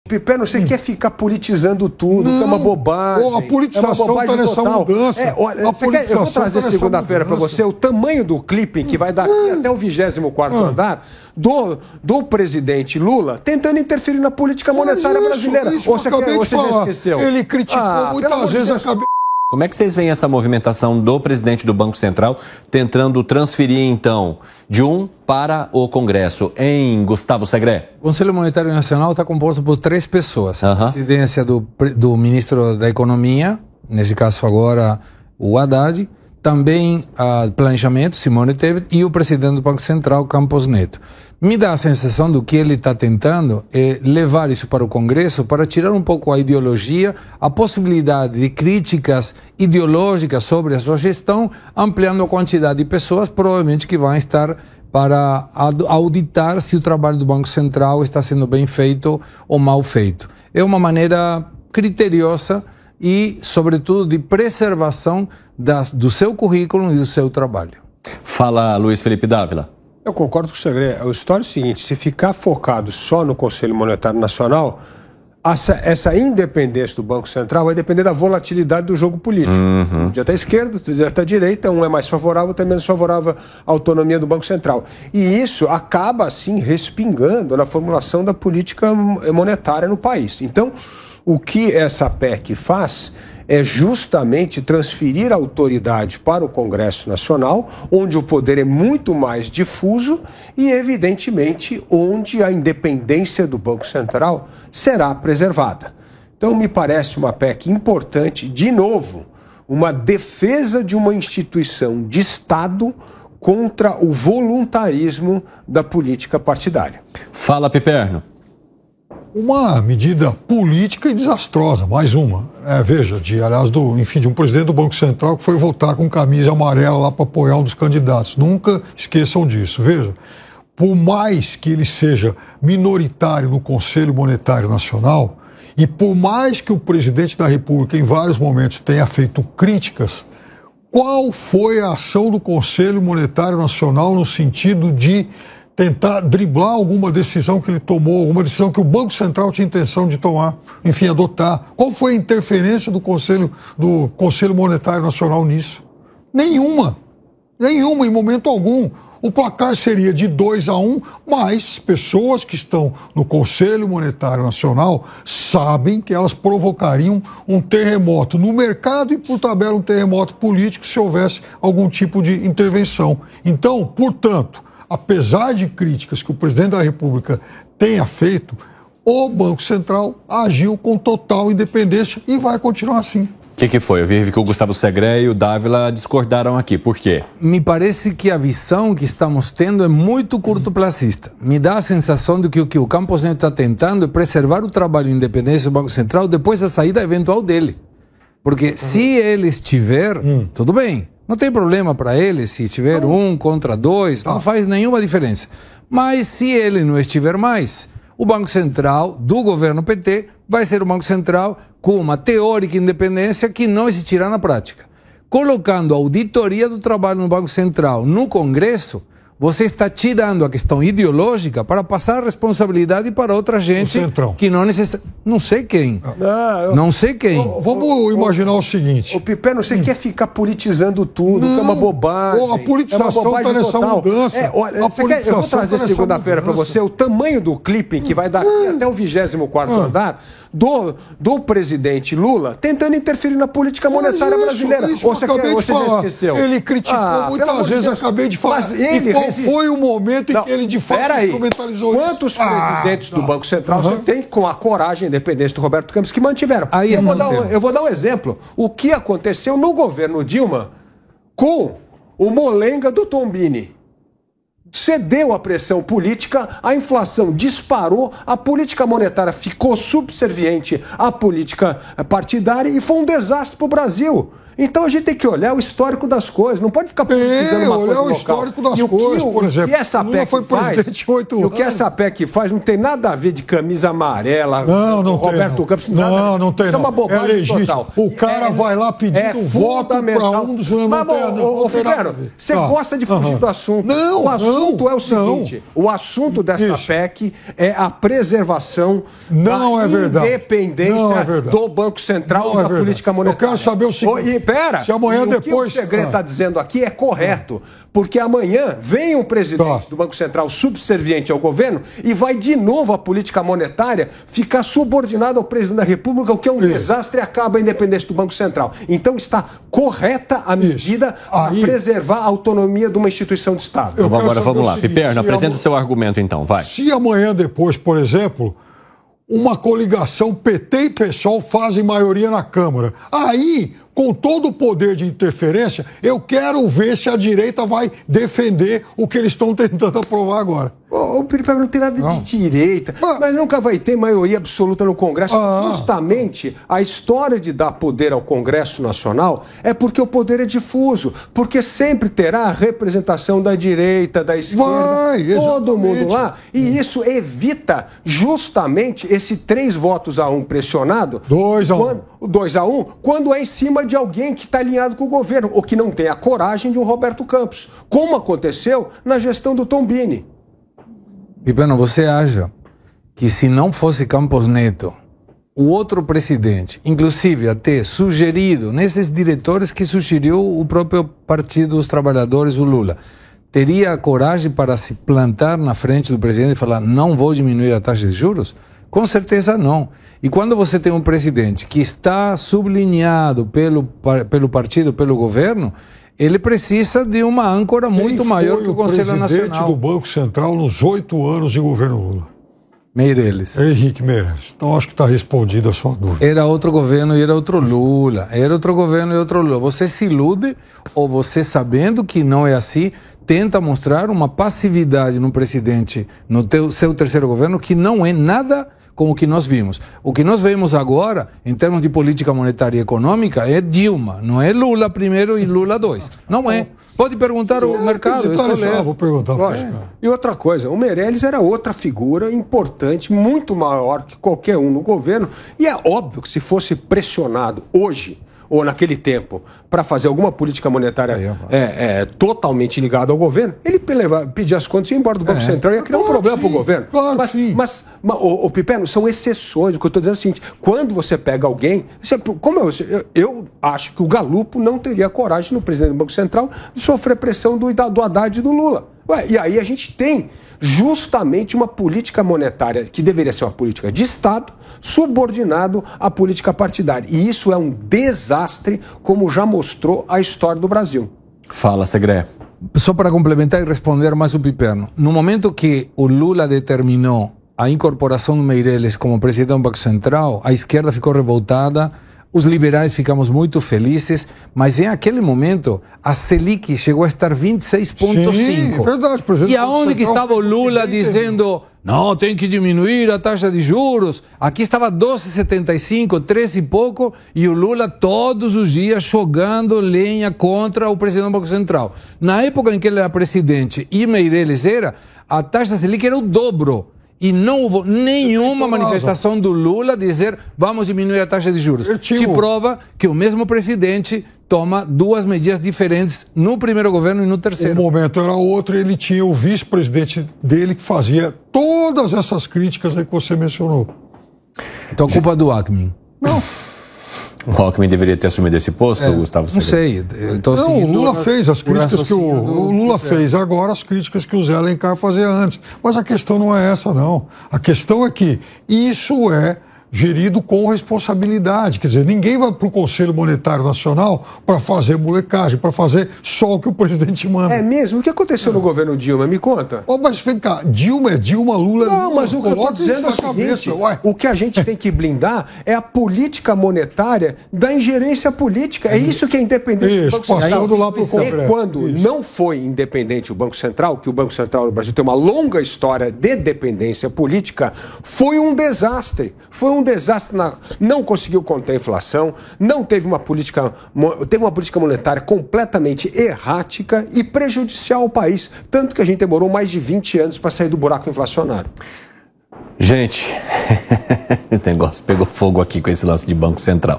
Pipeno, você quer ficar politizando tudo, que é uma bobagem. A politização está nessa mudança. Eu vou trazer segunda-feira para você o tamanho do clipe que vai dar até o 24º andar do presidente Lula tentando interferir na política monetária brasileira. Ou você já esqueceu? Ele criticou muitas vezes a cabeça. Como é que vocês veem essa movimentação do presidente do Banco Central tentando transferir, então, de um para o Congresso, em Gustavo Segré? O Conselho Monetário Nacional está composto por 3 pessoas. A presidência do ministro da Economia, nesse caso agora o Haddad, também o planejamento, Simone Tebet, e o presidente do Banco Central, Campos Neto. Me dá a sensação do que ele está tentando é levar isso para o Congresso para tirar um pouco a ideologia, a possibilidade de críticas ideológicas sobre a sua gestão, ampliando a quantidade de pessoas, provavelmente que vão estar para auditar se o trabalho do Banco Central está sendo bem feito ou mal feito. É uma maneira criteriosa e, sobretudo, de preservação do seu currículo e do seu trabalho. Fala, Luiz Felipe Dávila. Eu concordo com o Segré. A história é o seguinte: se ficar focado só no Conselho Monetário Nacional, essa independência do Banco Central vai depender da volatilidade do jogo político. Já está à esquerda, já está à direita, um é mais favorável, outro é menos favorável à autonomia do Banco Central. E isso acaba, assim, respingando na formulação da política monetária no país. Então, o que essa PEC faz é justamente transferir a autoridade para o Congresso Nacional, onde o poder é muito mais difuso e, evidentemente, onde a independência do Banco Central será preservada. Então, me parece uma PEC importante, de novo, uma defesa de uma instituição de Estado contra o voluntarismo da política partidária. Fala, Piperno. Uma medida política e desastrosa, mais uma. Veja, de um presidente do Banco Central que foi votar com camisa amarela lá para apoiar um dos candidatos. Nunca esqueçam disso. Veja, por mais que ele seja minoritário no Conselho Monetário Nacional e por mais que o presidente da República em vários momentos tenha feito críticas, qual foi a ação do Conselho Monetário Nacional no sentido de tentar driblar alguma decisão que ele tomou, alguma decisão que o Banco Central tinha intenção de tomar, enfim, adotar? Qual foi a interferência do Conselho Monetário Nacional nisso? Nenhuma, em momento algum. O placar seria de 2-1, mas pessoas que estão no Conselho Monetário Nacional sabem que elas provocariam um terremoto no mercado e, por tabela, um terremoto político se houvesse algum tipo de intervenção. Então, portanto, apesar de críticas que o presidente da República tenha feito, o Banco Central agiu com total independência e vai continuar assim. O que foi? Eu vi que o Gustavo Segré e o Dávila discordaram aqui. Por quê? Me parece que a visão que estamos tendo é muito curto-placista. Me dá a sensação de que o que o Campos Neto está tentando é preservar o trabalho de independência do Banco Central depois da saída eventual dele. Porque se ele estiver, tudo bem. Não tem problema para ele se estiver 1 contra 2, não faz nenhuma diferença. Mas se ele não estiver mais, o Banco Central do governo PT vai ser o Banco Central com uma teórica independência que não existirá na prática. Colocando a auditoria do trabalho no Banco Central no Congresso, você está tirando a questão ideológica para passar a responsabilidade para outra gente que não necessariamente... Não sei quem. Não sei quem. Vamos imaginar o seguinte. O Pipeno, você quer ficar politizando tudo, que é uma bobagem. A politização está nessa mudança. Eu vou trazer segunda-feira para você o tamanho do clipe que vai dar até o 24º andar do presidente Lula tentando interferir na política monetária brasileira. Ou você já esqueceu? Ele criticou muitas vezes, acabei de falar. E qual foi o momento em que ele de fato instrumentalizou isso? Quantos presidentes do Banco Central você tem com a coragem e independência do Roberto Campos que mantiveram? Eu vou dar um exemplo. O que aconteceu no governo Dilma com o molenga do Tombini? Cedeu à pressão política, a inflação disparou, a política monetária ficou subserviente à política partidária e foi um desastre para o Brasil. Então a gente tem que olhar o histórico das coisas, não pode ficar politizando uma olhar coisa o histórico das coisas, por exemplo. Lula foi presidente 8 anos. E o que essa PEC faz não tem nada a ver de camisa amarela, não Roberto tem, Campos. Não tem. Isso é uma bobagem legítimo. total. O cara vai lá pedindo voto para um dos... Você gosta de fugir do assunto. O assunto é o seguinte, o assunto dessa PEC é a preservação da independência do Banco Central e da política monetária. Eu quero saber o seguinte, se amanhã depois... O que o segredo está dizendo aqui é correto, porque amanhã vem um presidente do Banco Central subserviente ao governo e vai de novo a política monetária ficar subordinada ao presidente da República, o que é um desastre e acaba a independência do Banco Central. Então está correta a medida para preservar a autonomia de uma instituição de Estado. Agora vamos lá, Piperno, apresenta seu argumento então, vai. Se amanhã depois, por exemplo, uma coligação PT e PSOL fazem maioria na Câmara, aí, com todo o poder de interferência, eu quero ver se a direita vai defender o que eles estão tentando aprovar agora. O Piperno não tem nada de direita, mas nunca vai ter maioria absoluta no Congresso. Justamente a história de dar poder ao Congresso Nacional é porque o poder é difuso, porque sempre terá a representação da direita, da esquerda, todo mundo lá, e isso evita justamente esse 3-1 pressionado. 2-1, quando é em cima de alguém que está alinhado com o governo, ou que não tem a coragem de um Roberto Campos, como aconteceu na gestão do Tombini. Piperno, você acha que se não fosse Campos Neto, o outro presidente, inclusive até sugerido, nesses diretores que sugeriu o próprio Partido dos Trabalhadores, o Lula, teria a coragem para se plantar na frente do presidente e falar não vou diminuir a taxa de juros? Com certeza não. E quando você tem um presidente que está sublinhado pelo partido, pelo governo, ele precisa de uma âncora muito maior que o Conselho Nacional. Quem foi o presidente do Banco Central nos 8 anos de governo Lula? Meirelles. Henrique Meirelles. Então acho que está respondida a sua dúvida. Era outro governo e era outro Lula. Era outro governo e outro Lula. Você se ilude ou você, sabendo que não é assim, tenta mostrar uma passividade no presidente, no seu terceiro governo, que não é nada com o que nós vimos. O que nós vemos agora, em termos de política monetária e econômica, é Dilma. Não é Lula primeiro e Lula 2. Não é. Pode perguntar ao mercado. Vou perguntar. E outra coisa, o Meirelles era outra figura importante, muito maior que qualquer um no governo, e é óbvio que se fosse pressionado hoje, ou naquele tempo, para fazer alguma política monetária totalmente ligada ao governo, ele pedir as contas e ir embora do Banco Central e ia criar um problema para o governo. Claro que sim. Mas o Piperno, são exceções. O que eu estou dizendo é o seguinte, quando você pega alguém... Eu acho que o Galupo não teria coragem, no presidente do Banco Central, de sofrer pressão do Haddad e do Lula. E aí a gente tem justamente uma política monetária que deveria ser uma política de Estado, subordinado à política partidária. E isso é um desastre, como já mostrou a história do Brasil. Fala, Segré. Só para complementar e responder mais o Piperno. No momento que o Lula determinou a incorporação do Meirelles como presidente do Banco Central, a esquerda ficou revoltada, os liberais ficamos muito felizes, mas em aquele momento a Selic chegou a estar 26,5. Sim, é verdade. E aonde que estava o Lula dizendo, não, tem que diminuir a taxa de juros? Aqui estava 12,75, 13 e pouco, e o Lula todos os dias jogando lenha contra o presidente do Banco Central. Na época em que ele era presidente e Meirelles a taxa Selic era o dobro. E não houve nenhuma manifestação do Lula dizer vamos diminuir a taxa de juros. Te prova que o mesmo presidente toma duas medidas diferentes no primeiro governo e no terceiro. O momento era outro, ele tinha o vice-presidente dele que fazia todas essas críticas aí que você mencionou. Então a culpa é do Alckmin. Não. O Alckmin deveria ter assumido esse posto, Gustavo? Não sei. Não, o Lula fez as críticas que o Lula fez agora, as críticas que o Zé Alencar fazia antes. Mas a questão não é essa, não. A questão é que isso é gerido com responsabilidade. Quer dizer, ninguém vai para o Conselho Monetário Nacional para fazer molecagem, para fazer só o que o presidente manda. É mesmo? O que aconteceu no governo Dilma? Me conta. Mas vem cá, Dilma é Dilma, Lula é Lula. Não, mas o que eu estou dizendo é o seguinte, o que a gente tem que blindar é a política monetária da ingerência política. É isso que é independente do Banco Central. Passando lá para o Congresso. E quando não foi independente o Banco Central, que o Banco Central no Brasil tem uma longa história de dependência política, foi um desastre. Foi um desastre, não conseguiu conter a inflação, não teve uma política monetária completamente errática e prejudicial ao país, tanto que a gente demorou mais de 20 anos para sair do buraco inflacionário. Gente, o negócio pegou fogo aqui com esse lance de Banco Central.